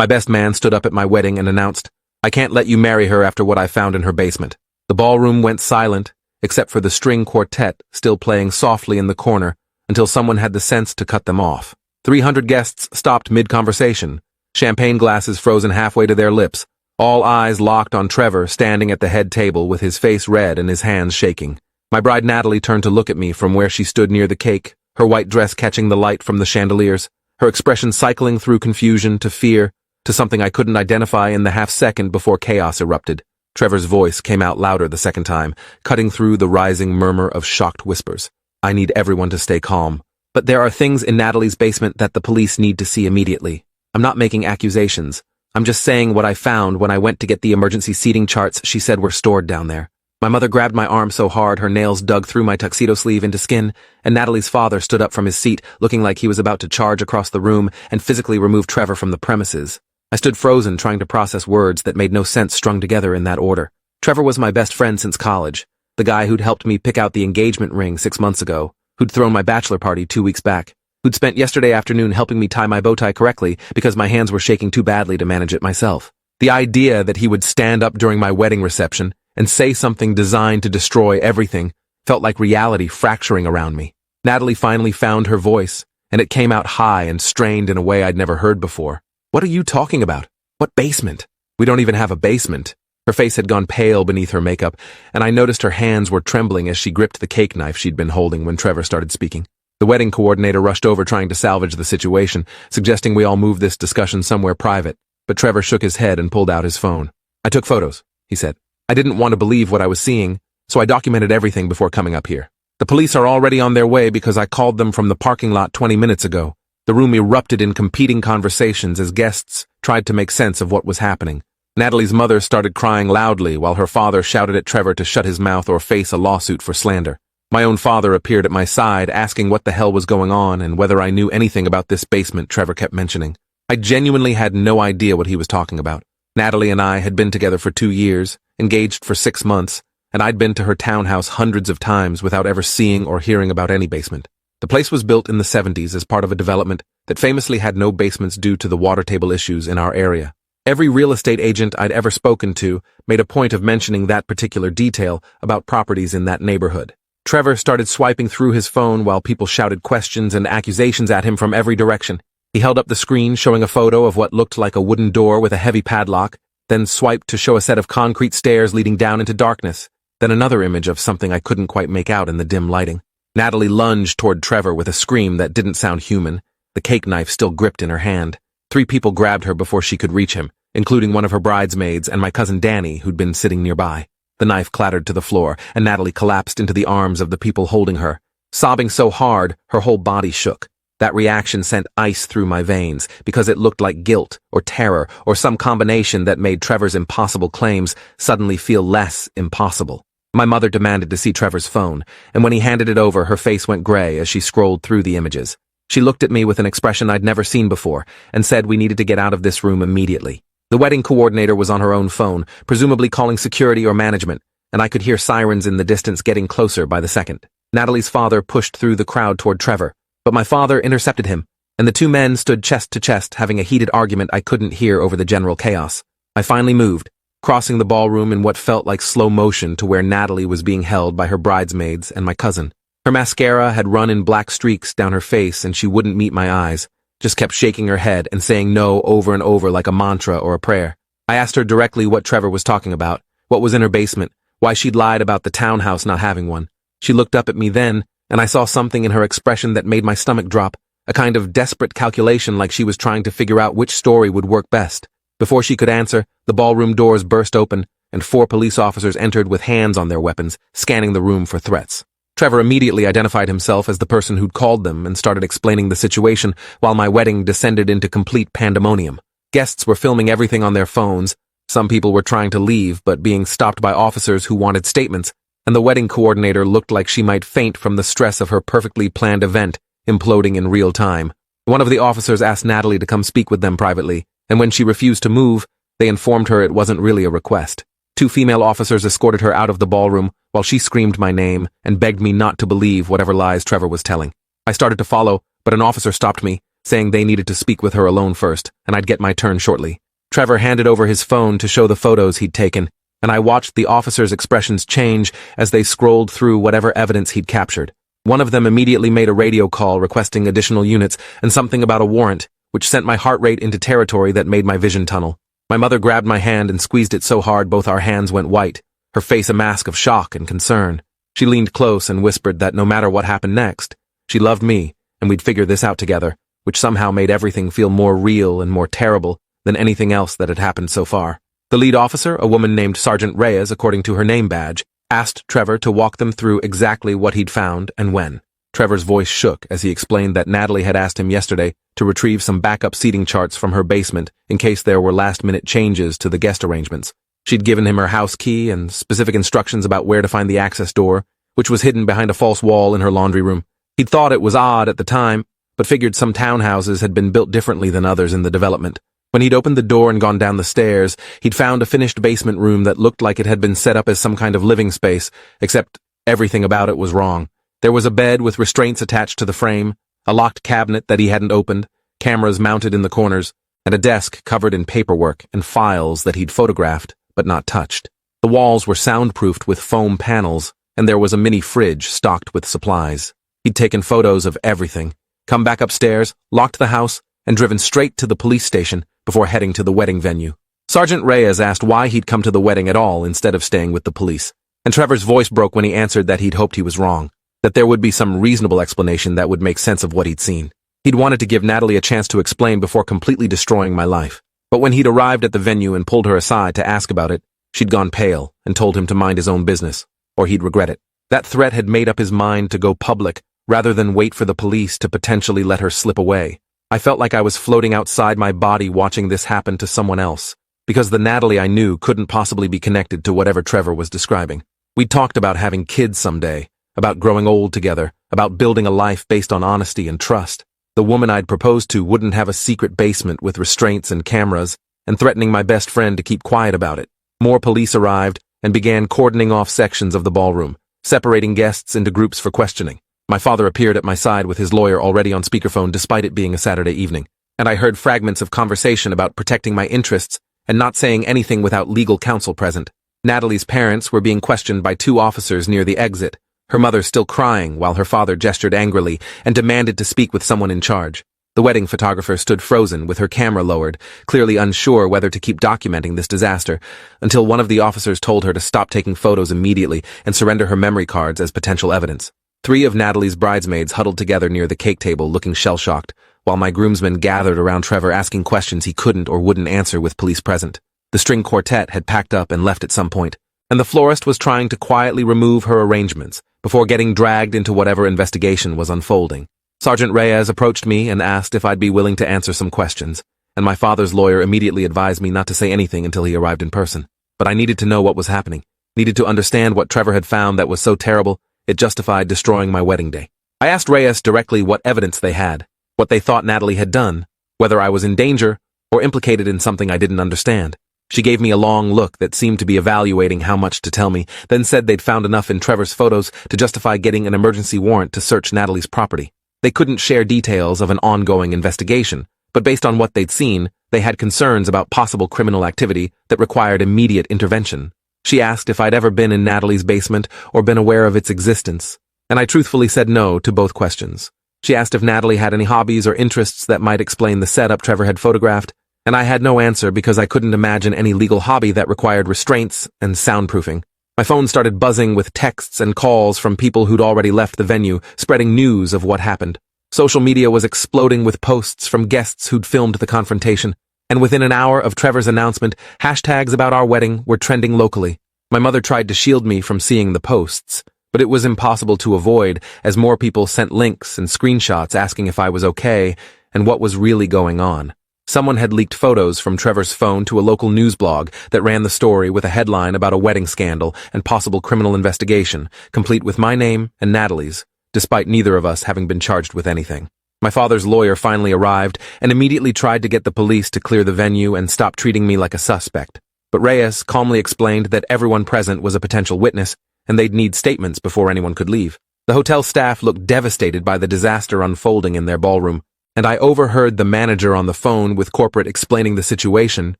My best man stood up at my wedding and announced, "I can't let you marry her after what I found in her basement." The ballroom went silent, except for the string quartet still playing softly in the corner until someone had the sense to cut them off. 300 guests stopped mid-conversation, champagne glasses frozen halfway to their lips, all eyes locked on Trevor standing at the head table with his face red and his hands shaking. My bride Natalie turned to look at me from where she stood near the cake, her white dress catching the light from the chandeliers, her expression cycling through confusion to fear to something I couldn't identify in the half-second before chaos erupted. Trevor's voice came out louder the second time, cutting through the rising murmur of shocked whispers. "I need everyone to stay calm. But there are things in Natalie's basement that the police need to see immediately. I'm not making accusations. I'm just saying what I found when I went to get the emergency seating charts she said were stored down there." My mother grabbed my arm so hard her nails dug through my tuxedo sleeve into skin, and Natalie's father stood up from his seat, looking like he was about to charge across the room and physically remove Trevor from the premises. I stood frozen, trying to process words that made no sense strung together in that order. Trevor was my best friend since college, the guy who'd helped me pick out the engagement ring 6 months ago, who'd thrown my bachelor party 2 weeks back, who'd spent yesterday afternoon helping me tie my bow tie correctly because my hands were shaking too badly to manage it myself. The idea that he would stand up during my wedding reception and say something designed to destroy everything felt like reality fracturing around me. Natalie finally found her voice, and it came out high and strained in a way I'd never heard before. "What are you talking about? What basement? We don't even have a basement." Her face had gone pale beneath her makeup, and I noticed her hands were trembling as she gripped the cake knife she'd been holding when Trevor started speaking. The wedding coordinator rushed over trying to salvage the situation, suggesting we all move this discussion somewhere private, but Trevor shook his head and pulled out his phone. "I took photos," he said. "I didn't want to believe what I was seeing, so I documented everything before coming up here. The police are already on their way because I called them from the parking lot 20 minutes ago." The room erupted in competing conversations as guests tried to make sense of what was happening. Natalie's mother started crying loudly while her father shouted at Trevor to shut his mouth or face a lawsuit for slander. My own father appeared at my side asking what the hell was going on and whether I knew anything about this basement Trevor kept mentioning. I genuinely had no idea what he was talking about. Natalie and I had been together for 2 years, engaged for 6 months, and I'd been to her townhouse hundreds of times without ever seeing or hearing about any basement. The place was built in the 70s as part of a development that famously had no basements due to the water table issues in our area. Every real estate agent I'd ever spoken to made a point of mentioning that particular detail about properties in that neighborhood. Trevor started swiping through his phone while people shouted questions and accusations at him from every direction. He held up the screen showing a photo of what looked like a wooden door with a heavy padlock, then swiped to show a set of concrete stairs leading down into darkness, then another image of something I couldn't quite make out in the dim lighting. Natalie lunged toward Trevor with a scream that didn't sound human, the cake knife still gripped in her hand. 3 people grabbed her before she could reach him, including one of her bridesmaids and my cousin Danny, who'd been sitting nearby. The knife clattered to the floor, and Natalie collapsed into the arms of the people holding her. Sobbing so hard, her whole body shook. That reaction sent ice through my veins, because it looked like guilt, or terror, or some combination that made Trevor's impossible claims suddenly feel less impossible. My mother demanded to see Trevor's phone, and when he handed it over, her face went gray as she scrolled through the images. She looked at me with an expression I'd never seen before, and said we needed to get out of this room immediately. The wedding coordinator was on her own phone, presumably calling security or management, and I could hear sirens in the distance getting closer by the second. Natalie's father pushed through the crowd toward Trevor, but my father intercepted him, and the 2 men stood chest to chest having a heated argument I couldn't hear over the general chaos. I finally moved, crossing the ballroom in what felt like slow motion to where Natalie was being held by her bridesmaids and my cousin. Her mascara had run in black streaks down her face and she wouldn't meet my eyes, just kept shaking her head and saying no over and over like a mantra or a prayer. I asked her directly what Trevor was talking about, what was in her basement, why she'd lied about the townhouse not having one. She looked up at me then, and I saw something in her expression that made my stomach drop, a kind of desperate calculation like she was trying to figure out which story would work best. Before she could answer, the ballroom doors burst open, and 4 police officers entered with hands on their weapons, scanning the room for threats. Trevor immediately identified himself as the person who'd called them and started explaining the situation while my wedding descended into complete pandemonium. Guests were filming everything on their phones, some people were trying to leave but being stopped by officers who wanted statements, and the wedding coordinator looked like she might faint from the stress of her perfectly planned event imploding in real time. One of the officers asked Natalie to come speak with them privately, and when she refused to move, they informed her it wasn't really a request. 2 female officers escorted her out of the ballroom while she screamed my name and begged me not to believe whatever lies Trevor was telling. I started to follow, but an officer stopped me, saying they needed to speak with her alone first, and I'd get my turn shortly. Trevor handed over his phone to show the photos he'd taken, and I watched the officers' expressions change as they scrolled through whatever evidence he'd captured. One of them immediately made a radio call requesting additional units and something about a warrant, which sent my heart rate into territory that made my vision tunnel. My mother grabbed my hand and squeezed it so hard both our hands went white, her face a mask of shock and concern. She leaned close and whispered that no matter what happened next, she loved me, and we'd figure this out together, which somehow made everything feel more real and more terrible than anything else that had happened so far. The lead officer, a woman named Sergeant Reyes according to her name badge, asked Trevor to walk them through exactly what he'd found and when. Trevor's voice shook as he explained that Natalie had asked him yesterday to retrieve some backup seating charts from her basement in case there were last-minute changes to the guest arrangements. She'd given him her house key and specific instructions about where to find the access door, which was hidden behind a false wall in her laundry room. He'd thought it was odd at the time, but figured some townhouses had been built differently than others in the development. When he'd opened the door and gone down the stairs, he'd found a finished basement room that looked like it had been set up as some kind of living space, except everything about it was wrong. There was a bed with restraints attached to the frame, a locked cabinet that he hadn't opened, cameras mounted in the corners, and a desk covered in paperwork and files that he'd photographed but not touched. The walls were soundproofed with foam panels, and there was a mini fridge stocked with supplies. He'd taken photos of everything, come back upstairs, locked the house, and driven straight to the police station before heading to the wedding venue. Sergeant Reyes asked why he'd come to the wedding at all instead of staying with the police, and Trevor's voice broke when he answered that he'd hoped he was wrong, that there would be some reasonable explanation that would make sense of what he'd seen. He'd wanted to give Natalie a chance to explain before completely destroying my life. But when he'd arrived at the venue and pulled her aside to ask about it, she'd gone pale and told him to mind his own business, or he'd regret it. That threat had made up his mind to go public rather than wait for the police to potentially let her slip away. I felt like I was floating outside my body watching this happen to someone else, because the Natalie I knew couldn't possibly be connected to whatever Trevor was describing. We'd talked about having kids someday, about growing old together, about building a life based on honesty and trust. The woman I'd proposed to wouldn't have a secret basement with restraints and cameras, and threatening my best friend to keep quiet about it. More police arrived and began cordoning off sections of the ballroom, separating guests into groups for questioning. My father appeared at my side with his lawyer already on speakerphone despite it being a Saturday evening, and I heard fragments of conversation about protecting my interests and not saying anything without legal counsel present. Natalie's parents were being questioned by two officers near the exit, her mother still crying while her father gestured angrily and demanded to speak with someone in charge. The wedding photographer stood frozen with her camera lowered, clearly unsure whether to keep documenting this disaster, until one of the officers told her to stop taking photos immediately and surrender her memory cards as potential evidence. 3 of Natalie's bridesmaids huddled together near the cake table looking shell-shocked, while my groomsmen gathered around Trevor asking questions he couldn't or wouldn't answer with police present. The string quartet had packed up and left at some point, and the florist was trying to quietly remove her arrangements before getting dragged into whatever investigation was unfolding. Sergeant Reyes approached me and asked if I'd be willing to answer some questions, and my father's lawyer immediately advised me not to say anything until he arrived in person. But I needed to know what was happening, needed to understand what Trevor had found that was so terrible it justified destroying my wedding day. I asked Reyes directly what evidence they had, what they thought Natalie had done, whether I was in danger or implicated in something I didn't understand. She gave me a long look that seemed to be evaluating how much to tell me, then said they'd found enough in Trevor's photos to justify getting an emergency warrant to search Natalie's property. They couldn't share details of an ongoing investigation, but based on what they'd seen, they had concerns about possible criminal activity that required immediate intervention. She asked if I'd ever been in Natalie's basement or been aware of its existence, and I truthfully said no to both questions. She asked if Natalie had any hobbies or interests that might explain the setup Trevor had photographed, and I had no answer because I couldn't imagine any legal hobby that required restraints and soundproofing. My phone started buzzing with texts and calls from people who'd already left the venue, spreading news of what happened. Social media was exploding with posts from guests who'd filmed the confrontation, and within an hour of Trevor's announcement, hashtags about our wedding were trending locally. My mother tried to shield me from seeing the posts, but it was impossible to avoid as more people sent links and screenshots asking if I was okay and what was really going on. Someone had leaked photos from Trevor's phone to a local news blog that ran the story with a headline about a wedding scandal and possible criminal investigation, complete with my name and Natalie's, despite neither of us having been charged with anything. My father's lawyer finally arrived and immediately tried to get the police to clear the venue and stop treating me like a suspect. But Reyes calmly explained that everyone present was a potential witness and they'd need statements before anyone could leave. The hotel staff looked devastated by the disaster unfolding in their ballroom, and I overheard the manager on the phone with corporate explaining the situation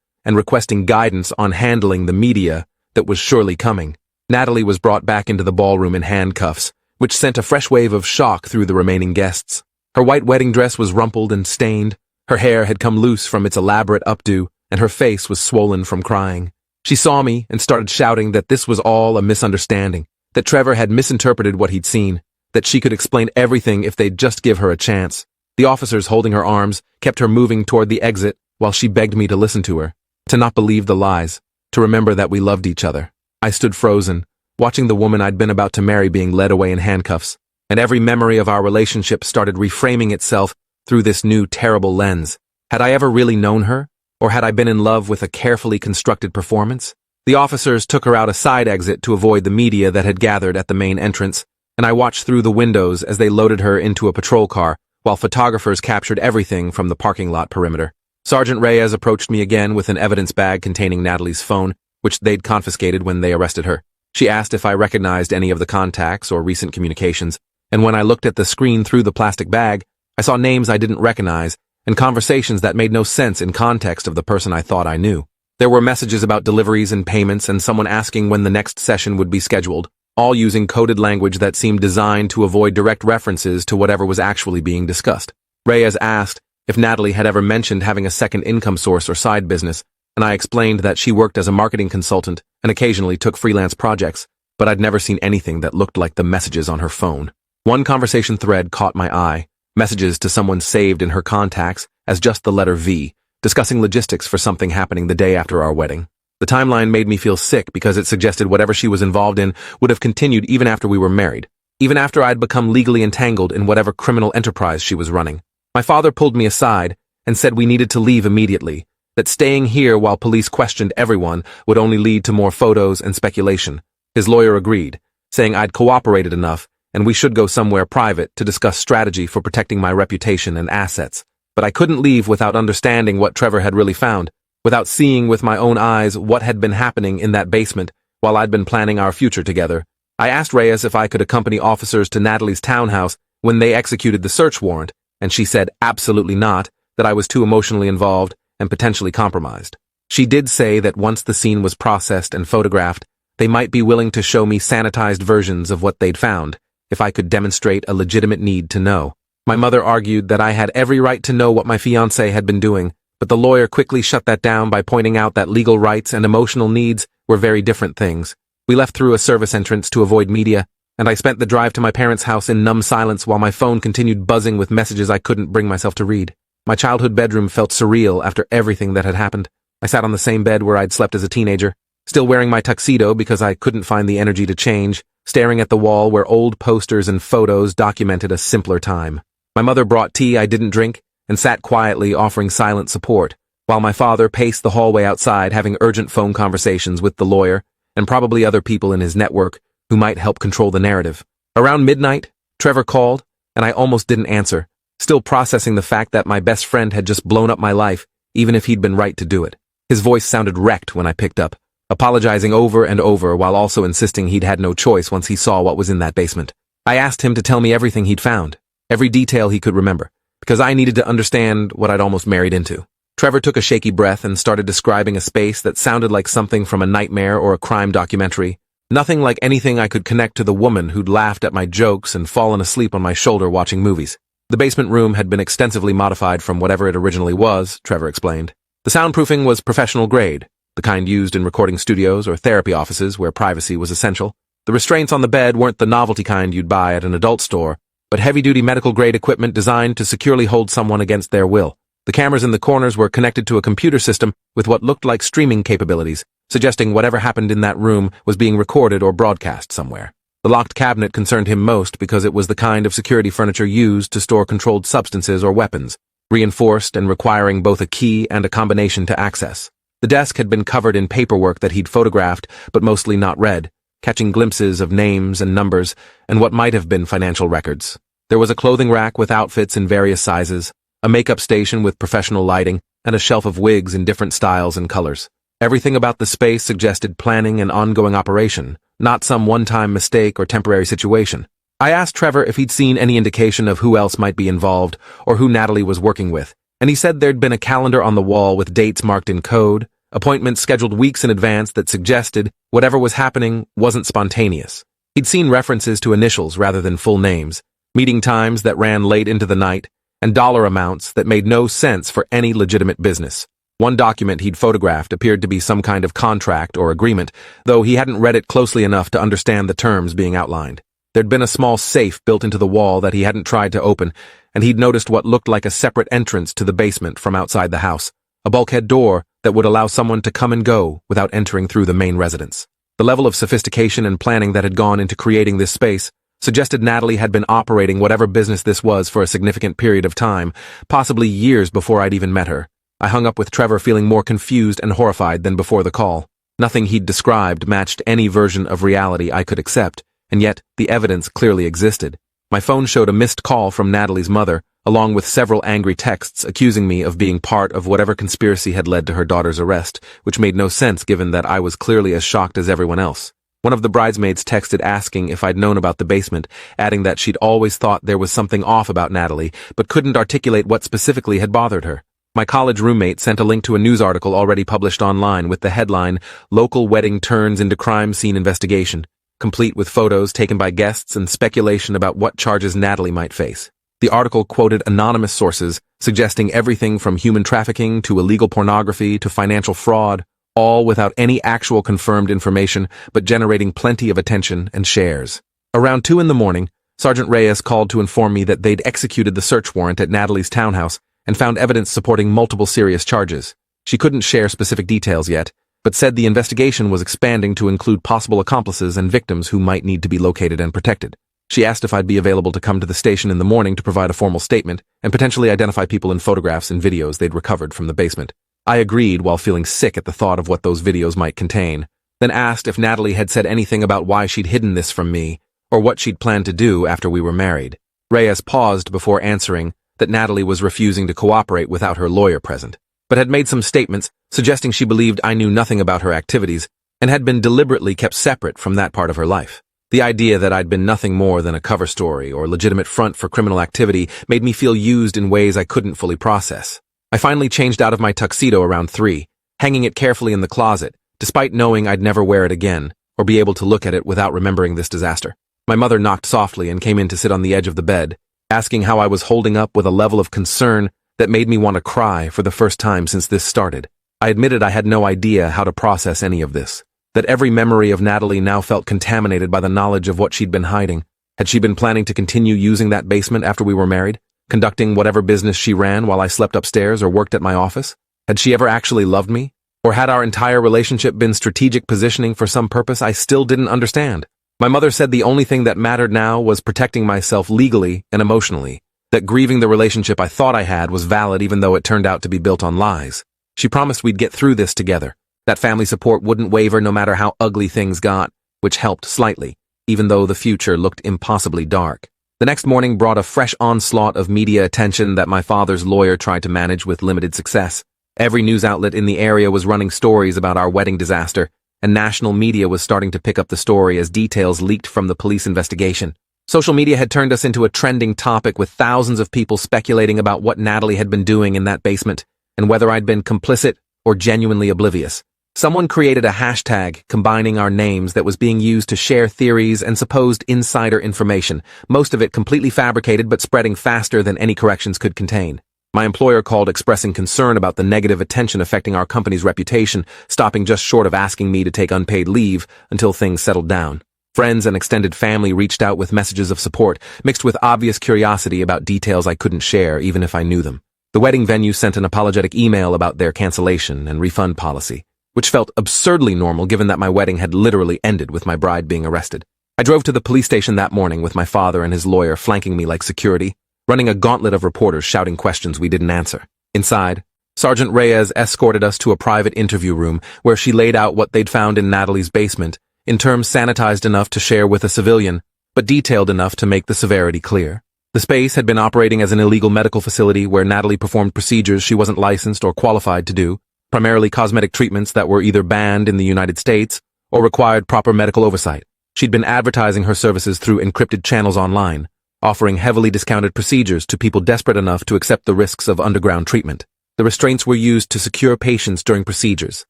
and requesting guidance on handling the media that was surely coming. Natalie was brought back into the ballroom in handcuffs, which sent a fresh wave of shock through the remaining guests. Her white wedding dress was rumpled and stained, her hair had come loose from its elaborate updo, and her face was swollen from crying. She saw me and started shouting that this was all a misunderstanding, that Trevor had misinterpreted what he'd seen, that she could explain everything if they'd just give her a chance. The officers holding her arms kept her moving toward the exit while she begged me to listen to her, to not believe the lies, to remember that we loved each other. I stood frozen, watching the woman I'd been about to marry being led away in handcuffs, and every memory of our relationship started reframing itself through this new terrible lens. Had I ever really known her? Or had I been in love with a carefully constructed performance? The officers took her out a side exit to avoid the media that had gathered at the main entrance, and I watched through the windows as they loaded her into a patrol car, while photographers captured everything from the parking lot perimeter. Sergeant Reyes approached me again with an evidence bag containing Natalie's phone, which they'd confiscated when they arrested her. She asked if I recognized any of the contacts or recent communications, and when I looked at the screen through the plastic bag, I saw names I didn't recognize and conversations that made no sense in context of the person I thought I knew. There were messages about deliveries and payments and someone asking when the next session would be scheduled, all using coded language that seemed designed to avoid direct references to whatever was actually being discussed. Reyes asked if Natalie had ever mentioned having a second income source or side business, and I explained that she worked as a marketing consultant and occasionally took freelance projects, but I'd never seen anything that looked like the messages on her phone. One conversation thread caught my eye, messages to someone saved in her contacts as just the letter V, discussing logistics for something happening the day after our wedding. The timeline made me feel sick because it suggested whatever she was involved in would have continued even after we were married, even after I'd become legally entangled in whatever criminal enterprise she was running. My father pulled me aside and said we needed to leave immediately, that staying here while police questioned everyone would only lead to more photos and speculation. His lawyer agreed, saying I'd cooperated enough and we should go somewhere private to discuss strategy for protecting my reputation and assets. But I couldn't leave without understanding what Trevor had really found, without seeing with my own eyes what had been happening in that basement while I'd been planning our future together. I asked Reyes if I could accompany officers to Natalie's townhouse when they executed the search warrant, and she said absolutely not, that I was too emotionally involved and potentially compromised. She did say that once the scene was processed and photographed, they might be willing to show me sanitized versions of what they'd found, if I could demonstrate a legitimate need to know. My mother argued that I had every right to know what my fiancé had been doing, but the lawyer quickly shut that down by pointing out that legal rights and emotional needs were very different things. We left through a service entrance to avoid media, and I spent the drive to my parents' house in numb silence while my phone continued buzzing with messages I couldn't bring myself to read. My childhood bedroom felt surreal after everything that had happened. I sat on the same bed where I'd slept as a teenager, still wearing my tuxedo because I couldn't find the energy to change, staring at the wall where old posters and photos documented a simpler time. My mother brought tea I didn't drink and sat quietly offering silent support, while my father paced the hallway outside having urgent phone conversations with the lawyer and probably other people in his network who might help control the narrative. Around midnight, Trevor called, and I almost didn't answer, still processing the fact that my best friend had just blown up my life, even if he'd been right to do it. His voice sounded wrecked when I picked up, apologizing over and over while also insisting he'd had no choice once he saw what was in that basement. I asked him to tell me everything he'd found, every detail he could remember, because I needed to understand what I'd almost married into. Trevor took a shaky breath and started describing a space that sounded like something from a nightmare or a crime documentary, nothing like anything I could connect to the woman who'd laughed at my jokes and fallen asleep on my shoulder watching movies. The basement room had been extensively modified from whatever it originally was, Trevor explained. The soundproofing was professional grade, the kind used in recording studios or therapy offices where privacy was essential. The restraints on the bed weren't the novelty kind you'd buy at an adult store, but heavy-duty medical-grade equipment designed to securely hold someone against their will. The cameras in the corners were connected to a computer system with what looked like streaming capabilities, suggesting whatever happened in that room was being recorded or broadcast somewhere. The locked cabinet concerned him most because it was the kind of security furniture used to store controlled substances or weapons, reinforced and requiring both a key and a combination to access. The desk had been covered in paperwork that he'd photographed, but mostly not read, catching glimpses of names and numbers and what might have been financial records. There was a clothing rack with outfits in various sizes, a makeup station with professional lighting, and a shelf of wigs in different styles and colors. Everything about the space suggested planning and ongoing operation, not some one-time mistake or temporary situation. I asked Trevor if he'd seen any indication of who else might be involved or who Natalie was working with, and he said there'd been a calendar on the wall with dates marked in code, appointments scheduled weeks in advance that suggested whatever was happening wasn't spontaneous. He'd seen references to initials rather than full names, meeting times that ran late into the night, and dollar amounts that made no sense for any legitimate business. One document he'd photographed appeared to be some kind of contract or agreement, though he hadn't read it closely enough to understand the terms being outlined. There'd been a small safe built into the wall that he hadn't tried to open, and he'd noticed what looked like a separate entrance to the basement from outside the house, a bulkhead door that would allow someone to come and go without entering through the main residence. The level of sophistication and planning that had gone into creating this space suggested Natalie had been operating whatever business this was for a significant period of time, possibly years before I'd even met her. I hung up with Trevor feeling more confused and horrified than before the call. Nothing he'd described matched any version of reality I could accept, and yet the evidence clearly existed. My phone showed a missed call from Natalie's mother, along with several angry texts accusing me of being part of whatever conspiracy had led to her daughter's arrest, which made no sense given that I was clearly as shocked as everyone else. One of the bridesmaids texted asking if I'd known about the basement, adding that she'd always thought there was something off about Natalie, but couldn't articulate what specifically had bothered her. My college roommate sent a link to a news article already published online with the headline, "Local Wedding Turns into Crime Scene Investigation," complete with photos taken by guests and speculation about what charges Natalie might face. The article quoted anonymous sources, suggesting everything from human trafficking to illegal pornography to financial fraud, all without any actual confirmed information, but generating plenty of attention and shares. Around 2 in the morning, Sergeant Reyes called to inform me that they'd executed the search warrant at Natalie's townhouse and found evidence supporting multiple serious charges. She couldn't share specific details yet, but said the investigation was expanding to include possible accomplices and victims who might need to be located and protected. She asked if I'd be available to come to the station in the morning to provide a formal statement and potentially identify people in photographs and videos they'd recovered from the basement. I agreed while feeling sick at the thought of what those videos might contain, then asked if Natalie had said anything about why she'd hidden this from me or what she'd planned to do after we were married. Reyes paused before answering that Natalie was refusing to cooperate without her lawyer present, but had made some statements suggesting she believed I knew nothing about her activities and had been deliberately kept separate from that part of her life. The idea that I'd been nothing more than a cover story or legitimate front for criminal activity made me feel used in ways I couldn't fully process. I finally changed out of my tuxedo around 3, hanging it carefully in the closet, despite knowing I'd never wear it again or be able to look at it without remembering this disaster. My mother knocked softly and came in to sit on the edge of the bed, asking how I was holding up with a level of concern that made me want to cry for the first time since this started. I admitted I had no idea how to process any of this, that every memory of Natalie now felt contaminated by the knowledge of what she'd been hiding. Had she been planning to continue using that basement after we were married, conducting whatever business she ran while I slept upstairs or worked at my office? Had she ever actually loved me? Or had our entire relationship been strategic positioning for some purpose I still didn't understand? My mother said the only thing that mattered now was protecting myself legally and emotionally, that grieving the relationship I thought I had was valid even though it turned out to be built on lies. She promised we'd get through this together, that family support wouldn't waver no matter how ugly things got, which helped slightly, even though the future looked impossibly dark. The next morning brought a fresh onslaught of media attention that my father's lawyer tried to manage with limited success. Every news outlet in the area was running stories about our wedding disaster, and national media was starting to pick up the story as details leaked from the police investigation. Social media had turned us into a trending topic with thousands of people speculating about what Natalie had been doing in that basement, and whether I'd been complicit or genuinely oblivious. Someone created a hashtag combining our names that was being used to share theories and supposed insider information, most of it completely fabricated but spreading faster than any corrections could contain. My employer called expressing concern about the negative attention affecting our company's reputation, stopping just short of asking me to take unpaid leave until things settled down. Friends and extended family reached out with messages of support, mixed with obvious curiosity about details I couldn't share even if I knew them. The wedding venue sent an apologetic email about their cancellation and refund policy, which felt absurdly normal given that my wedding had literally ended with my bride being arrested. I drove to the police station that morning with my father and his lawyer flanking me like security, running a gauntlet of reporters shouting questions we didn't answer. Inside, Sergeant Reyes escorted us to a private interview room where she laid out what they'd found in Natalie's basement, in terms sanitized enough to share with a civilian, but detailed enough to make the severity clear. The space had been operating as an illegal medical facility where Natalie performed procedures she wasn't licensed or qualified to do, primarily cosmetic treatments that were either banned in the United States or required proper medical oversight. She'd been advertising her services through encrypted channels online, offering heavily discounted procedures to people desperate enough to accept the risks of underground treatment. The restraints were used to secure patients during procedures.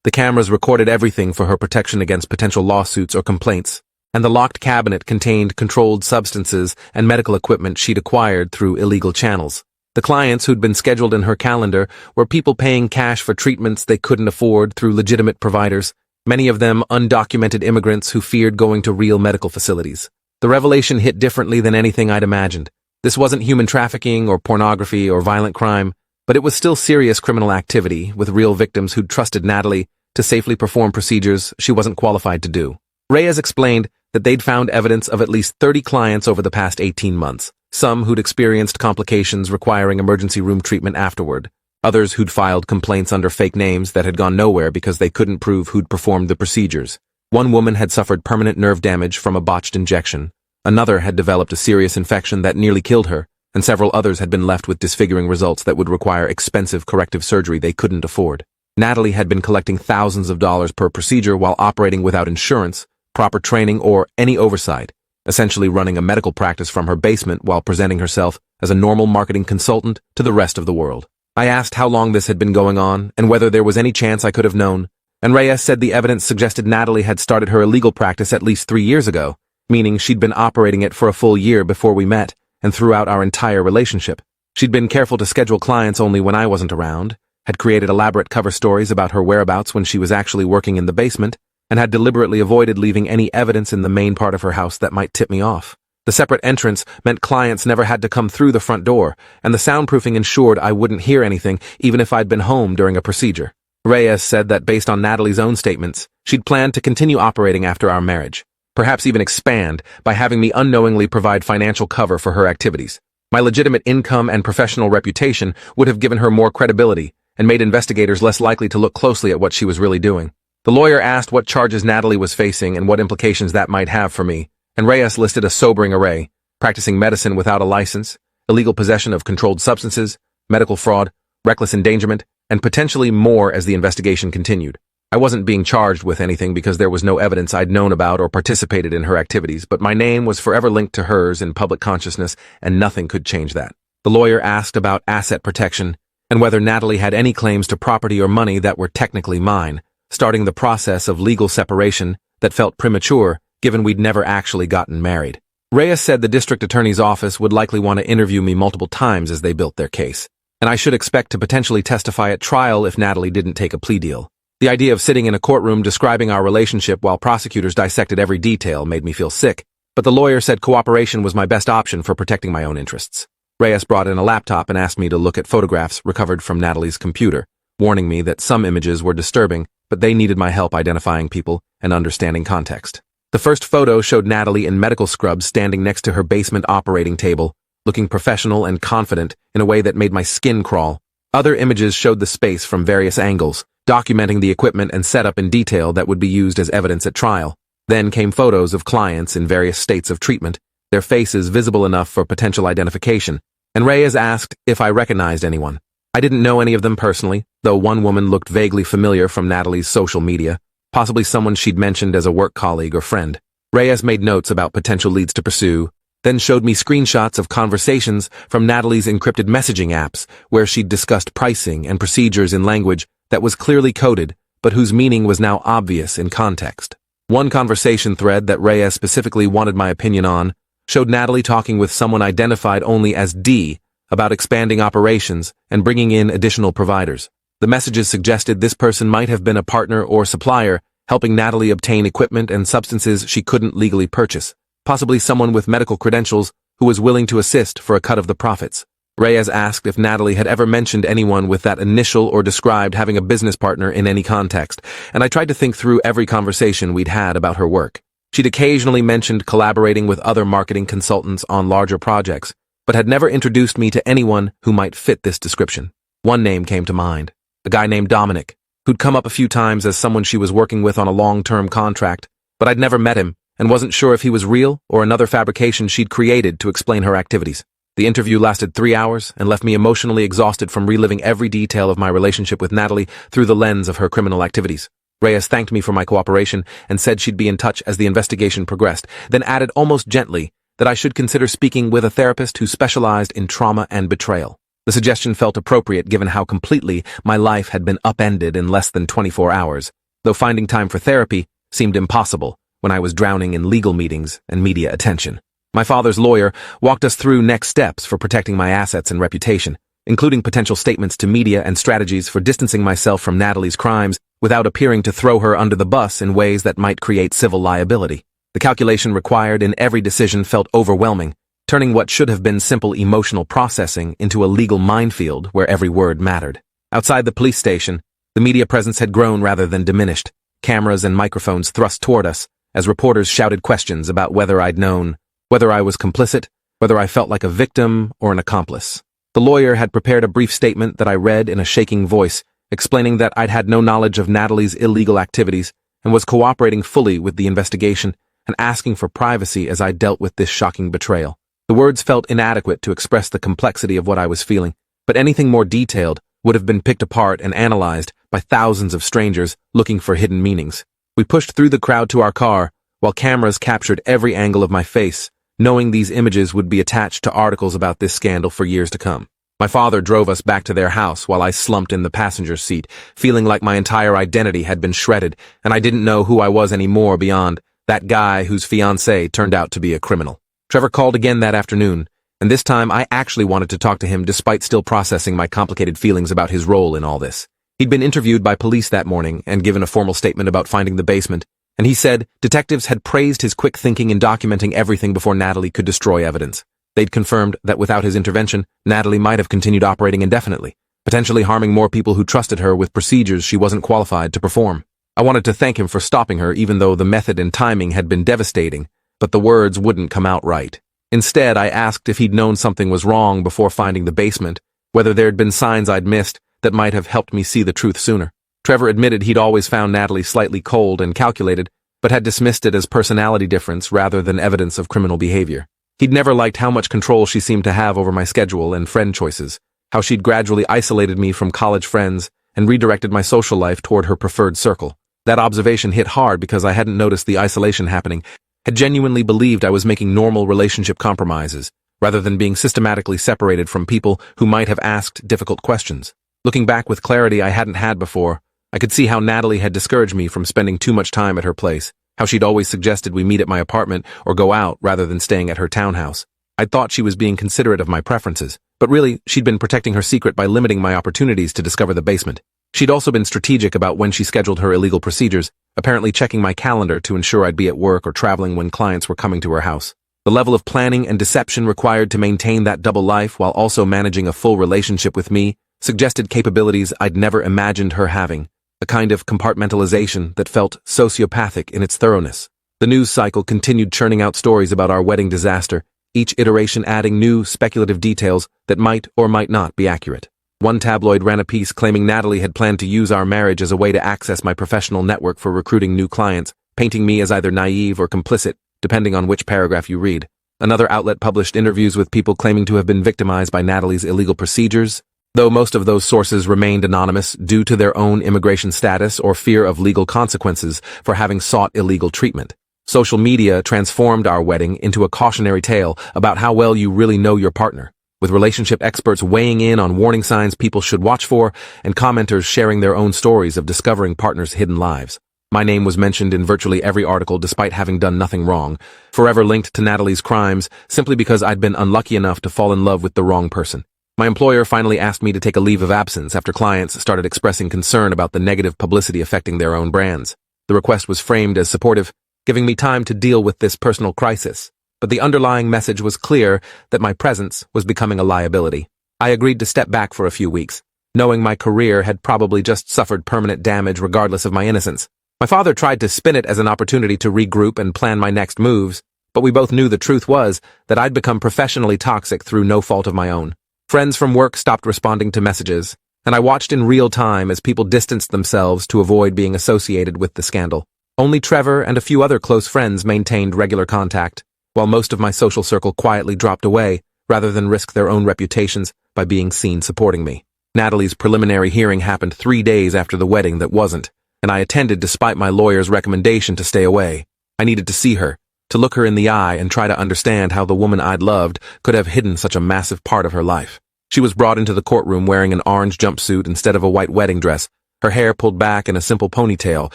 The cameras recorded everything for her protection against potential lawsuits or complaints, and the locked cabinet contained controlled substances and medical equipment she'd acquired through illegal channels. The clients who'd been scheduled in her calendar were people paying cash for treatments they couldn't afford through legitimate providers, many of them undocumented immigrants who feared going to real medical facilities. The revelation hit differently than anything I'd imagined. This wasn't human trafficking or pornography or violent crime, but it was still serious criminal activity with real victims who'd trusted Natalie to safely perform procedures she wasn't qualified to do. Reyes explained that they'd found evidence of at least 30 clients over the past 18 months, some who'd experienced complications requiring emergency room treatment afterward, others who'd filed complaints under fake names that had gone nowhere because they couldn't prove who'd performed the procedures. One woman had suffered permanent nerve damage from a botched injection, another had developed a serious infection that nearly killed her, and several others had been left with disfiguring results that would require expensive corrective surgery they couldn't afford. Natalie had been collecting thousands of dollars per procedure while operating without insurance, proper training, or any oversight, essentially running a medical practice from her basement while presenting herself as a normal marketing consultant to the rest of the world. I asked how long this had been going on and whether there was any chance I could have known, and Reyes said the evidence suggested Natalie had started her illegal practice at least 3 years ago, meaning she'd been operating it for a full year before we met and throughout our entire relationship. She'd been careful to schedule clients only when I wasn't around, had created elaborate cover stories about her whereabouts when she was actually working in the basement, and had deliberately avoided leaving any evidence in the main part of her house that might tip me off. The separate entrance meant clients never had to come through the front door, and the soundproofing ensured I wouldn't hear anything even if I'd been home during a procedure. Reyes said that based on Natalie's own statements, she'd planned to continue operating after our marriage, perhaps even expand by having me unknowingly provide financial cover for her activities. My legitimate income and professional reputation would have given her more credibility and made investigators less likely to look closely at what she was really doing. The lawyer asked what charges Natalie was facing and what implications that might have for me, and Reyes listed a sobering array: practicing medicine without a license, illegal possession of controlled substances, medical fraud, reckless endangerment, and potentially more as the investigation continued. I wasn't being charged with anything because there was no evidence I'd known about or participated in her activities, but my name was forever linked to hers in public consciousness, and nothing could change that. The lawyer asked about asset protection and whether Natalie had any claims to property or money that were technically mine, starting the process of legal separation that felt premature given we'd never actually gotten married. Reyes said the district attorney's office would likely want to interview me multiple times as they built their case, and I should expect to potentially testify at trial if Natalie didn't take a plea deal. The idea of sitting in a courtroom describing our relationship while prosecutors dissected every detail made me feel sick, but the lawyer said cooperation was my best option for protecting my own interests. Reyes brought in a laptop and asked me to look at photographs recovered from Natalie's computer, warning me that some images were disturbing, but they needed my help identifying people and understanding context. The first photo showed Natalie in medical scrubs standing next to her basement operating table, looking professional and confident in a way that made my skin crawl. Other images showed the space from various angles, documenting the equipment and setup in detail that would be used as evidence at trial. Then came photos of clients in various states of treatment, their faces visible enough for potential identification, and Reyes asked if I recognized anyone. I didn't know any of them personally, though one woman looked vaguely familiar from Natalie's social media, possibly someone she'd mentioned as a work colleague or friend. Reyes made notes about potential leads to pursue, then showed me screenshots of conversations from Natalie's encrypted messaging apps where she'd discussed pricing and procedures in language that was clearly coded, but whose meaning was now obvious in context. One conversation thread that Reyes specifically wanted my opinion on showed Natalie talking with someone identified only as D about expanding operations and bringing in additional providers. The messages suggested this person might have been a partner or supplier, helping Natalie obtain equipment and substances she couldn't legally purchase, possibly someone with medical credentials who was willing to assist for a cut of the profits. Reyes asked if Natalie had ever mentioned anyone with that initial or described having a business partner in any context, and I tried to think through every conversation we'd had about her work. She'd occasionally mentioned collaborating with other marketing consultants on larger projects, but had never introduced me to anyone who might fit this description. One name came to mind, a guy named Dominic, who'd come up a few times as someone she was working with on a long-term contract, but I'd never met him and wasn't sure if he was real or another fabrication she'd created to explain her activities. The interview lasted 3 hours and left me emotionally exhausted from reliving every detail of my relationship with Natalie through the lens of her criminal activities. Reyes thanked me for my cooperation and said she'd be in touch as the investigation progressed, then added almost gently that I should consider speaking with a therapist who specialized in trauma and betrayal. The suggestion felt appropriate given how completely my life had been upended in less than 24 hours, though finding time for therapy seemed impossible when I was drowning in legal meetings and media attention. My father's lawyer walked us through next steps for protecting my assets and reputation, including potential statements to media and strategies for distancing myself from Natalie's crimes without appearing to throw her under the bus in ways that might create civil liability. The calculation required in every decision felt overwhelming, turning what should have been simple emotional processing into a legal minefield where every word mattered. Outside the police station, the media presence had grown rather than diminished, cameras and microphones thrust toward us as reporters shouted questions about whether I'd known, whether I was complicit, whether I felt like a victim or an accomplice. The lawyer had prepared a brief statement that I read in a shaking voice, explaining that I'd had no knowledge of Natalie's illegal activities and was cooperating fully with the investigation and asking for privacy as I dealt with this shocking betrayal. The words felt inadequate to express the complexity of what I was feeling, but anything more detailed would have been picked apart and analyzed by thousands of strangers looking for hidden meanings. We pushed through the crowd to our car, while cameras captured every angle of my face, knowing these images would be attached to articles about this scandal for years to come. My father drove us back to their house while I slumped in the passenger seat, feeling like my entire identity had been shredded, and I didn't know who I was anymore beyond that guy whose fiancée turned out to be a criminal. Trevor called again that afternoon, and this time I actually wanted to talk to him despite still processing my complicated feelings about his role in all this. He'd been interviewed by police that morning and given a formal statement about finding the basement, and he said detectives had praised his quick thinking in documenting everything before Natalie could destroy evidence. They'd confirmed that without his intervention, Natalie might have continued operating indefinitely, potentially harming more people who trusted her with procedures she wasn't qualified to perform. I wanted to thank him for stopping her even though the method and timing had been devastating, but the words wouldn't come out right. Instead, I asked if he'd known something was wrong before finding the basement, whether there'd been signs I'd missed that might have helped me see the truth sooner. Trevor admitted he'd always found Natalie slightly cold and calculated, but had dismissed it as personality difference rather than evidence of criminal behavior. He'd never liked how much control she seemed to have over my schedule and friend choices, how she'd gradually isolated me from college friends and redirected my social life toward her preferred circle. That observation hit hard because I hadn't noticed the isolation happening, had genuinely believed I was making normal relationship compromises, rather than being systematically separated from people who might have asked difficult questions. Looking back with clarity I hadn't had before, I could see how Natalie had discouraged me from spending too much time at her place, how she'd always suggested we meet at my apartment or go out rather than staying at her townhouse. I'd thought she was being considerate of my preferences, but really, she'd been protecting her secret by limiting my opportunities to discover the basement. She'd also been strategic about when she scheduled her illegal procedures, apparently checking my calendar to ensure I'd be at work or traveling when clients were coming to her house. The level of planning and deception required to maintain that double life while also managing a full relationship with me suggested capabilities I'd never imagined her having, a kind of compartmentalization that felt sociopathic in its thoroughness. The news cycle continued churning out stories about our wedding disaster, each iteration adding new, speculative details that might or might not be accurate. One tabloid ran a piece claiming Natalie had planned to use our marriage as a way to access my professional network for recruiting new clients, painting me as either naive or complicit, depending on which paragraph you read. Another outlet published interviews with people claiming to have been victimized by Natalie's illegal procedures, though most of those sources remained anonymous due to their own immigration status or fear of legal consequences for having sought illegal treatment. Social media transformed our wedding into a cautionary tale about how well you really know your partner, with relationship experts weighing in on warning signs people should watch for and commenters sharing their own stories of discovering partners' hidden lives. My name was mentioned in virtually every article despite having done nothing wrong, forever linked to Natalie's crimes simply because I'd been unlucky enough to fall in love with the wrong person. My employer finally asked me to take a leave of absence after clients started expressing concern about the negative publicity affecting their own brands. The request was framed as supportive, giving me time to deal with this personal crisis, but the underlying message was clear that my presence was becoming a liability. I agreed to step back for a few weeks, knowing my career had probably just suffered permanent damage regardless of my innocence. My father tried to spin it as an opportunity to regroup and plan my next moves, but we both knew the truth was that I'd become professionally toxic through no fault of my own. Friends from work stopped responding to messages, and I watched in real time as people distanced themselves to avoid being associated with the scandal. Only Trevor and a few other close friends maintained regular contact, while most of my social circle quietly dropped away rather than risk their own reputations by being seen supporting me. Natalie's preliminary hearing happened 3 days after the wedding that wasn't, and I attended despite my lawyer's recommendation to stay away. I needed to see her, to look her in the eye and try to understand how the woman I'd loved could have hidden such a massive part of her life. She was brought into the courtroom wearing an orange jumpsuit instead of a white wedding dress, her hair pulled back in a simple ponytail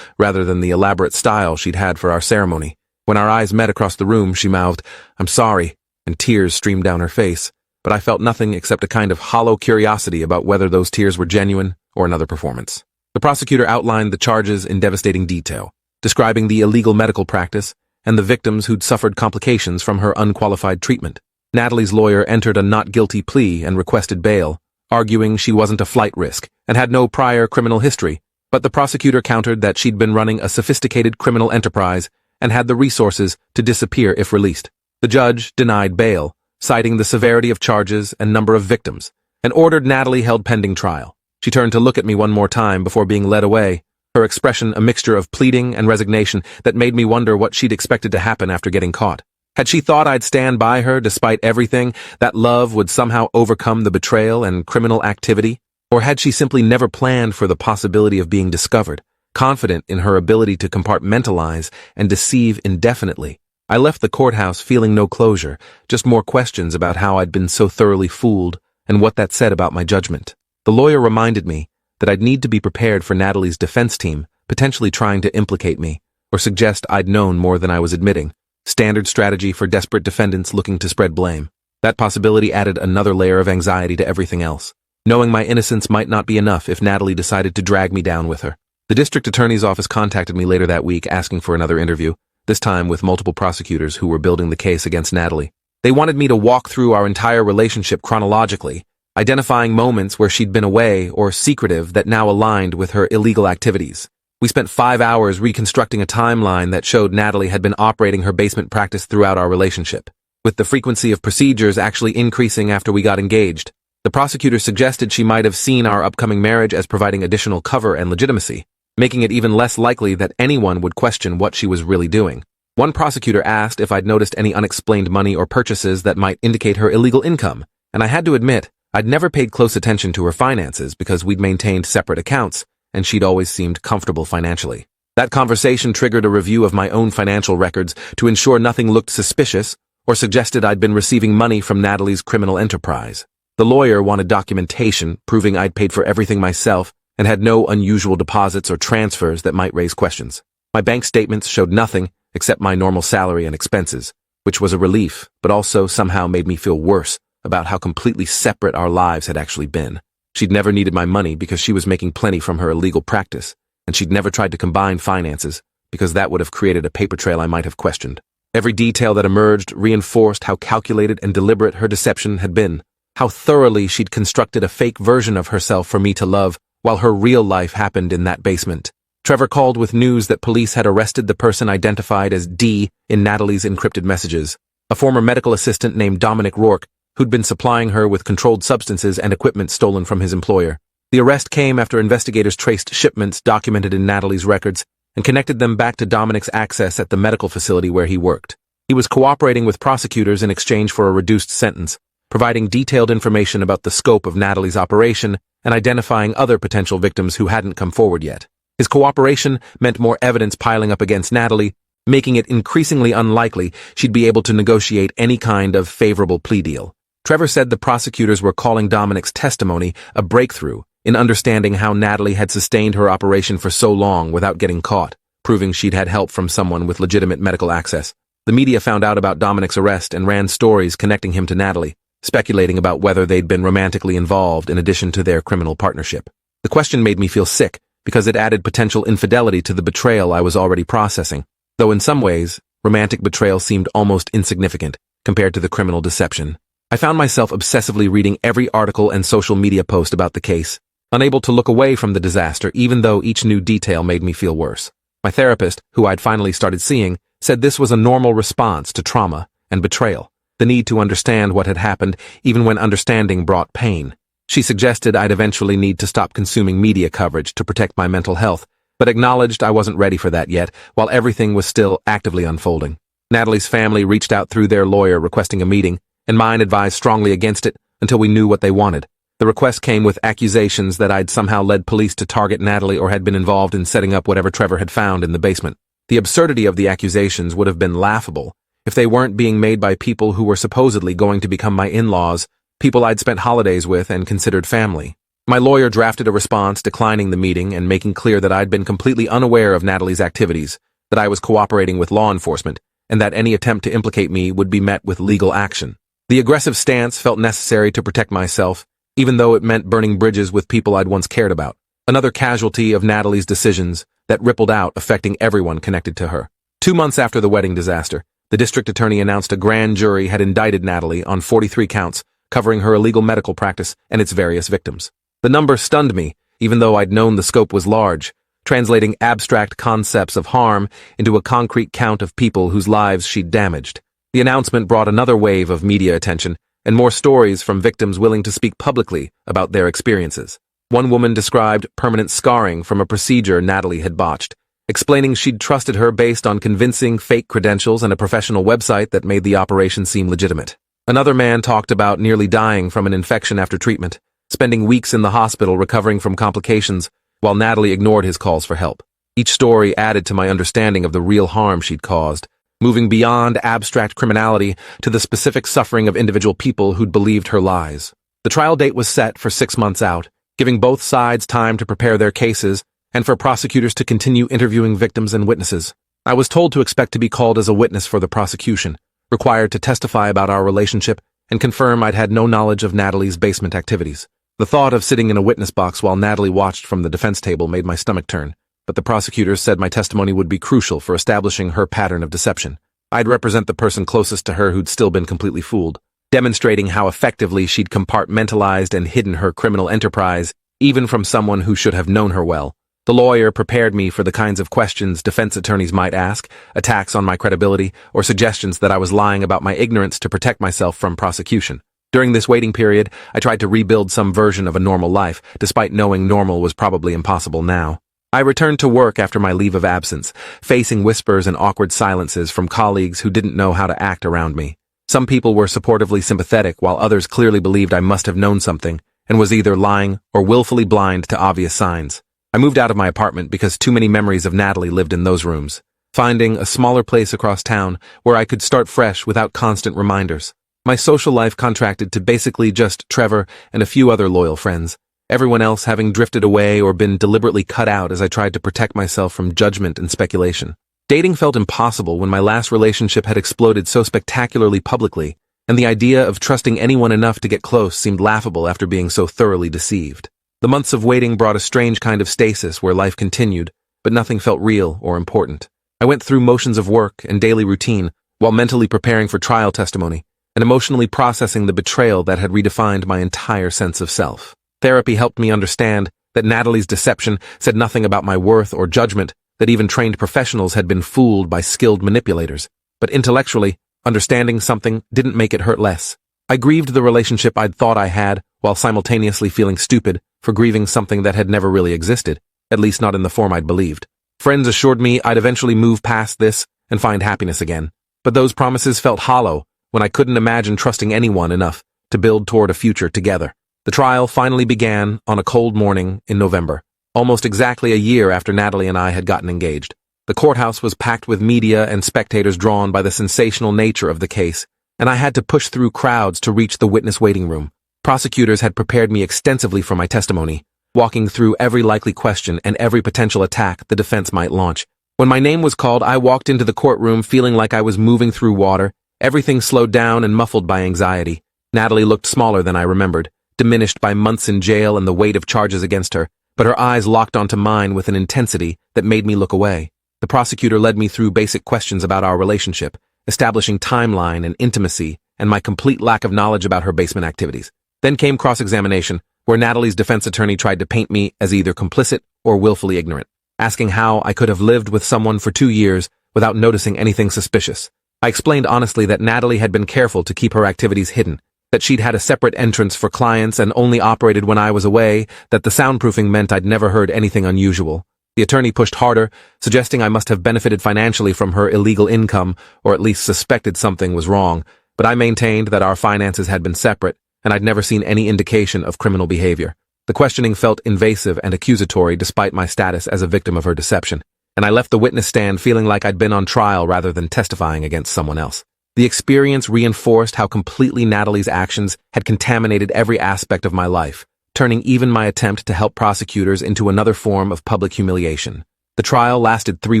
rather than the elaborate style she'd had for our ceremony. When our eyes met across the room, she mouthed, "I'm sorry," and tears streamed down her face, but I felt nothing except a kind of hollow curiosity about whether those tears were genuine or another performance. The prosecutor outlined the charges in devastating detail, describing the illegal medical practice and the victims who'd suffered complications from her unqualified treatment. Natalie's lawyer entered a not guilty plea and requested bail, arguing she wasn't a flight risk and had no prior criminal history, but the prosecutor countered that she'd been running a sophisticated criminal enterprise and had the resources to disappear if released. The judge denied bail, citing the severity of charges and number of victims, and ordered Natalie held pending trial. She turned to look at me one more time before being led away, her expression a mixture of pleading and resignation that made me wonder what she'd expected to happen after getting caught. Had she thought I'd stand by her despite everything, that love would somehow overcome the betrayal and criminal activity? Or had she simply never planned for the possibility of being discovered, confident in her ability to compartmentalize and deceive indefinitely? I left the courthouse feeling no closure, just more questions about how I'd been so thoroughly fooled and what that said about my judgment. The lawyer reminded me that I'd need to be prepared for Natalie's defense team, potentially trying to implicate me, or suggest I'd known more than I was admitting. Standard strategy for desperate defendants looking to spread blame. That possibility added another layer of anxiety to everything else. Knowing my innocence might not be enough if Natalie decided to drag me down with her. The district attorney's office contacted me later that week asking for another interview, this time with multiple prosecutors who were building the case against Natalie. They wanted me to walk through our entire relationship chronologically, identifying moments where she'd been away or secretive that now aligned with her illegal activities. We spent 5 hours reconstructing a timeline that showed Natalie had been operating her basement practice throughout our relationship, with the frequency of procedures actually increasing after we got engaged. The prosecutor suggested she might have seen our upcoming marriage as providing additional cover and legitimacy, making it even less likely that anyone would question what she was really doing. One prosecutor asked if I'd noticed any unexplained money or purchases that might indicate her illegal income, and I had to admit, I'd never paid close attention to her finances because we'd maintained separate accounts, and she'd always seemed comfortable financially. That conversation triggered a review of my own financial records to ensure nothing looked suspicious or suggested I'd been receiving money from Natalie's criminal enterprise. The lawyer wanted documentation proving I'd paid for everything myself and had no unusual deposits or transfers that might raise questions. My bank statements showed nothing except my normal salary and expenses, which was a relief, but also somehow made me feel worse about how completely separate our lives had actually been. She'd never needed my money because she was making plenty from her illegal practice, and she'd never tried to combine finances because that would have created a paper trail I might have questioned. Every detail that emerged reinforced how calculated and deliberate her deception had been, how thoroughly she'd constructed a fake version of herself for me to love while her real life happened in that basement. Trevor called with news that police had arrested the person identified as D in Natalie's encrypted messages, a former medical assistant named Dominic Rourke, who'd been supplying her with controlled substances and equipment stolen from his employer. The arrest came after investigators traced shipments documented in Natalie's records and connected them back to Dominic's access at the medical facility where he worked. He was cooperating with prosecutors in exchange for a reduced sentence, providing detailed information about the scope of Natalie's operation and identifying other potential victims who hadn't come forward yet. His cooperation meant more evidence piling up against Natalie, making it increasingly unlikely she'd be able to negotiate any kind of favorable plea deal. Trevor said the prosecutors were calling Dominic's testimony a breakthrough in understanding how Natalie had sustained her operation for so long without getting caught, proving she'd had help from someone with legitimate medical access. The media found out about Dominic's arrest and ran stories connecting him to Natalie, speculating about whether they'd been romantically involved in addition to their criminal partnership. The question made me feel sick because it added potential infidelity to the betrayal I was already processing, though in some ways, romantic betrayal seemed almost insignificant compared to the criminal deception. I found myself obsessively reading every article and social media post about the case, unable to look away from the disaster even though each new detail made me feel worse. My therapist, who I'd finally started seeing, said this was a normal response to trauma and betrayal, the need to understand what had happened even when understanding brought pain. She suggested I'd eventually need to stop consuming media coverage to protect my mental health, but acknowledged I wasn't ready for that yet while everything was still actively unfolding. Natalie's family reached out through their lawyer requesting a meeting, and mine advised strongly against it until we knew what they wanted. The request came with accusations that I'd somehow led police to target Natalie or had been involved in setting up whatever Trevor had found in the basement. The absurdity of the accusations would have been laughable if they weren't being made by people who were supposedly going to become my in-laws, people I'd spent holidays with and considered family. My lawyer drafted a response declining the meeting and making clear that I'd been completely unaware of Natalie's activities, that I was cooperating with law enforcement, and that any attempt to implicate me would be met with legal action. The aggressive stance felt necessary to protect myself, even though it meant burning bridges with people I'd once cared about. Another casualty of Natalie's decisions that rippled out, affecting everyone connected to her. 2 months after the wedding disaster, the district attorney announced a grand jury had indicted Natalie on 43 counts, covering her illegal medical practice and its various victims. The number stunned me, even though I'd known the scope was large, translating abstract concepts of harm into a concrete count of people whose lives she'd damaged. The announcement brought another wave of media attention and more stories from victims willing to speak publicly about their experiences. One woman described permanent scarring from a procedure Natalie had botched, explaining she'd trusted her based on convincing fake credentials and a professional website that made the operation seem legitimate. Another man talked about nearly dying from an infection after treatment, spending weeks in the hospital recovering from complications, while Natalie ignored his calls for help. Each story added to my understanding of the real harm she'd caused, moving beyond abstract criminality to the specific suffering of individual people who'd believed her lies. The trial date was set for 6 months out, giving both sides time to prepare their cases and for prosecutors to continue interviewing victims and witnesses. I was told to expect to be called as a witness for the prosecution, required to testify about our relationship and confirm I'd had no knowledge of Natalie's basement activities. The thought of sitting in a witness box while Natalie watched from the defense table made my stomach turn, but the prosecutors said my testimony would be crucial for establishing her pattern of deception. I'd represent the person closest to her who'd still been completely fooled, demonstrating how effectively she'd compartmentalized and hidden her criminal enterprise, even from someone who should have known her well. The lawyer prepared me for the kinds of questions defense attorneys might ask, attacks on my credibility, or suggestions that I was lying about my ignorance to protect myself from prosecution. During this waiting period, I tried to rebuild some version of a normal life, despite knowing normal was probably impossible now. I returned to work after my leave of absence, facing whispers and awkward silences from colleagues who didn't know how to act around me. Some people were supportively sympathetic, while others clearly believed I must have known something, and was either lying or willfully blind to obvious signs. I moved out of my apartment because too many memories of Natalie lived in those rooms, finding a smaller place across town where I could start fresh without constant reminders. My social life contracted to basically just Trevor and a few other loyal friends, everyone else having drifted away or been deliberately cut out as I tried to protect myself from judgment and speculation. Dating felt impossible when my last relationship had exploded so spectacularly publicly, and the idea of trusting anyone enough to get close seemed laughable after being so thoroughly deceived. The months of waiting brought a strange kind of stasis where life continued, but nothing felt real or important. I went through motions of work and daily routine while mentally preparing for trial testimony and emotionally processing the betrayal that had redefined my entire sense of self. Therapy helped me understand that Natalie's deception said nothing about my worth or judgment, that even trained professionals had been fooled by skilled manipulators. But intellectually, understanding something didn't make it hurt less. I grieved the relationship I'd thought I had while simultaneously feeling stupid for grieving something that had never really existed, at least not in the form I'd believed. Friends assured me I'd eventually move past this and find happiness again, but those promises felt hollow when I couldn't imagine trusting anyone enough to build toward a future together. The trial finally began on a cold morning in November, almost exactly a year after Natalie and I had gotten engaged. The courthouse was packed with media and spectators drawn by the sensational nature of the case, and I had to push through crowds to reach the witness waiting room. Prosecutors had prepared me extensively for my testimony, walking through every likely question and every potential attack the defense might launch. When my name was called, I walked into the courtroom feeling like I was moving through water, everything slowed down and muffled by anxiety. Natalie looked smaller than I remembered, diminished by months in jail and the weight of charges against her, but her eyes locked onto mine with an intensity that made me look away. The prosecutor led me through basic questions about our relationship, establishing timeline and intimacy, and my complete lack of knowledge about her basement activities. Then came cross-examination, where Natalie's defense attorney tried to paint me as either complicit or willfully ignorant, asking how I could have lived with someone for 2 years without noticing anything suspicious. I explained honestly that Natalie had been careful to keep her activities hidden, that she'd had a separate entrance for clients and only operated when I was away, that the soundproofing meant I'd never heard anything unusual. The attorney pushed harder, suggesting I must have benefited financially from her illegal income or at least suspected something was wrong, but I maintained that our finances had been separate, and I'd never seen any indication of criminal behavior. The questioning felt invasive and accusatory despite my status as a victim of her deception, and I left the witness stand feeling like I'd been on trial rather than testifying against someone else. The experience reinforced how completely Natalie's actions had contaminated every aspect of my life, turning even my attempt to help prosecutors into another form of public humiliation. The trial lasted 3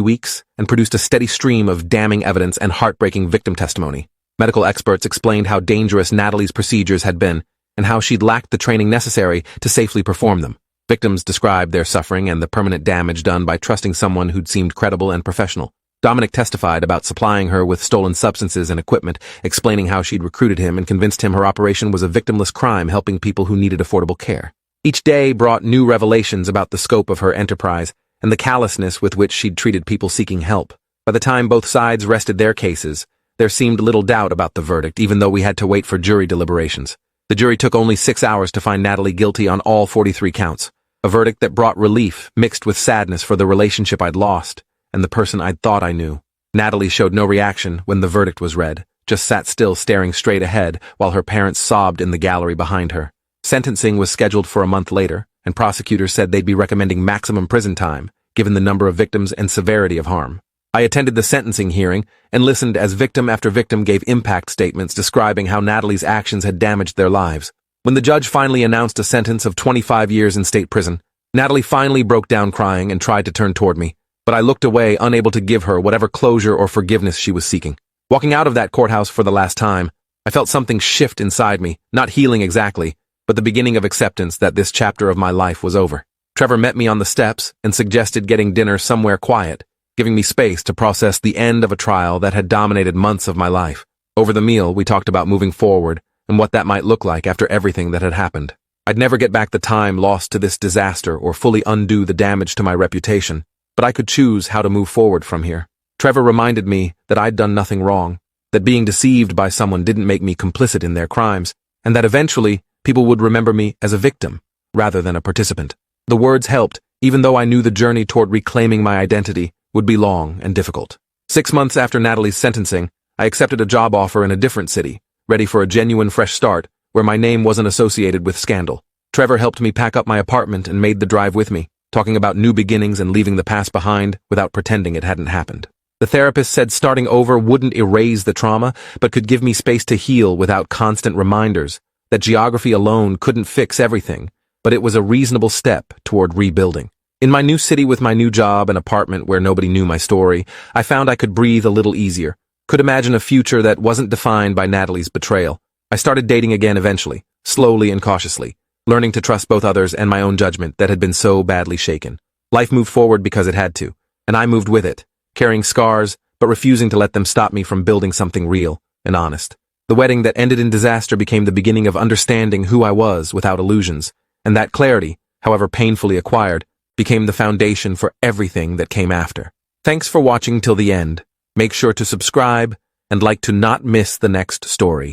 weeks and produced a steady stream of damning evidence and heartbreaking victim testimony. Medical experts explained how dangerous Natalie's procedures had been and how she'd lacked the training necessary to safely perform them. Victims described their suffering and the permanent damage done by trusting someone who'd seemed credible and professional. Dominic testified about supplying her with stolen substances and equipment, explaining how she'd recruited him and convinced him her operation was a victimless crime helping people who needed affordable care. Each day brought new revelations about the scope of her enterprise and the callousness with which she'd treated people seeking help. By the time both sides rested their cases, there seemed little doubt about the verdict, even though we had to wait for jury deliberations. The jury took only 6 hours to find Natalie guilty on all 43 counts, a verdict that brought relief mixed with sadness for the relationship I'd lost and the person I'd thought I knew. Natalie showed no reaction when the verdict was read, just sat still staring straight ahead while her parents sobbed in the gallery behind her. Sentencing was scheduled for a month later, and prosecutors said they'd be recommending maximum prison time, given the number of victims and severity of harm. I attended the sentencing hearing and listened as victim after victim gave impact statements describing how Natalie's actions had damaged their lives. When the judge finally announced a sentence of 25 years in state prison, Natalie finally broke down crying and tried to turn toward me, but I looked away, unable to give her whatever closure or forgiveness she was seeking. Walking out of that courthouse for the last time, I felt something shift inside me, not healing exactly, but the beginning of acceptance that this chapter of my life was over. Trevor met me on the steps and suggested getting dinner somewhere quiet, giving me space to process the end of a trial that had dominated months of my life. Over the meal, we talked about moving forward and what that might look like after everything that had happened. I'd never get back the time lost to this disaster or fully undo the damage to my reputation, but I could choose how to move forward from here. Trevor reminded me that I'd done nothing wrong, that being deceived by someone didn't make me complicit in their crimes, and that eventually people would remember me as a victim rather than a participant. The words helped, even though I knew the journey toward reclaiming my identity would be long and difficult. 6 months after Natalie's sentencing, I accepted a job offer in a different city, ready for a genuine fresh start where my name wasn't associated with scandal. Trevor helped me pack up my apartment and made the drive with me, talking about new beginnings and leaving the past behind without pretending it hadn't happened. The therapist said starting over wouldn't erase the trauma, but could give me space to heal without constant reminders, that geography alone couldn't fix everything, but it was a reasonable step toward rebuilding. In my new city with my new job and apartment where nobody knew my story, I found I could breathe a little easier, could imagine a future that wasn't defined by Natalie's betrayal. I started dating again eventually, slowly and cautiously, learning to trust both others and my own judgment that had been so badly shaken. Life moved forward because it had to, and I moved with it, carrying scars, but refusing to let them stop me from building something real and honest. The wedding that ended in disaster became the beginning of understanding who I was without illusions, and that clarity, however painfully acquired, became the foundation for everything that came after. Thanks for watching till the end. Make sure to subscribe and like to not miss the next story.